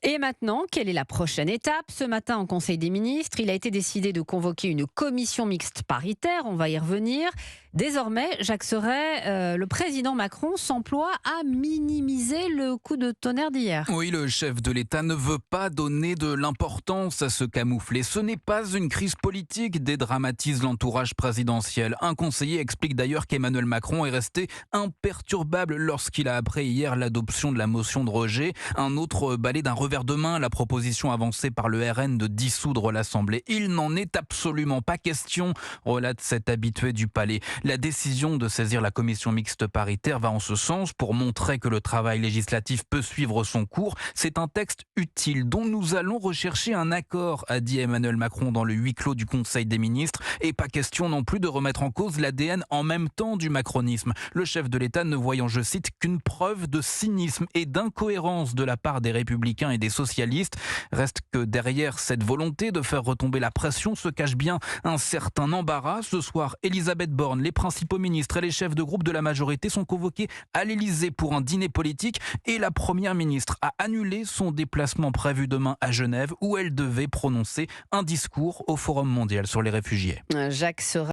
Et maintenant, quelle est la prochaine étape ? Ce matin, en Conseil des ministres, il a été décidé de convoquer une commission mixte paritaire. On va y revenir. Désormais, Jacques Serret, le président Macron s'emploie à minimiser le coup de tonnerre d'hier. Oui, le chef de l'État ne veut pas donner de l'importance à se camoufler. Ce n'est pas une crise politique, dédramatise l'entourage présidentiel. Un conseiller explique d'ailleurs qu'Emmanuel Macron est resté imperturbable lorsqu'il a appris hier l'adoption de la motion de rejet. Un autre balaie d'un revers de main la proposition avancée par le RN de dissoudre l'Assemblée. Il n'en est absolument pas question, relate cet habitué du palais. La décision de saisir la commission mixte paritaire va en ce sens pour montrer que le travail législatif peut suivre son cours. C'est un texte utile dont nous allons rechercher un accord, a dit Emmanuel Macron dans le huis clos du Conseil des ministres. Et pas question non plus de remettre en cause l'ADN en même temps du macronisme. Le chef de l'État ne voyant, je cite, qu'une preuve de cynisme et d'incohérence de la part des Républicains et des socialistes. Reste que derrière cette volonté de faire retomber la pression se cache bien un certain embarras. Ce soir, Elisabeth Borne, les principaux ministres et les chefs de groupe de la majorité sont convoqués à l'Élysée pour un dîner politique et la première ministre a annulé son déplacement prévu demain à Genève où elle devait prononcer un discours au Forum mondial sur les réfugiés. Jacques Serret.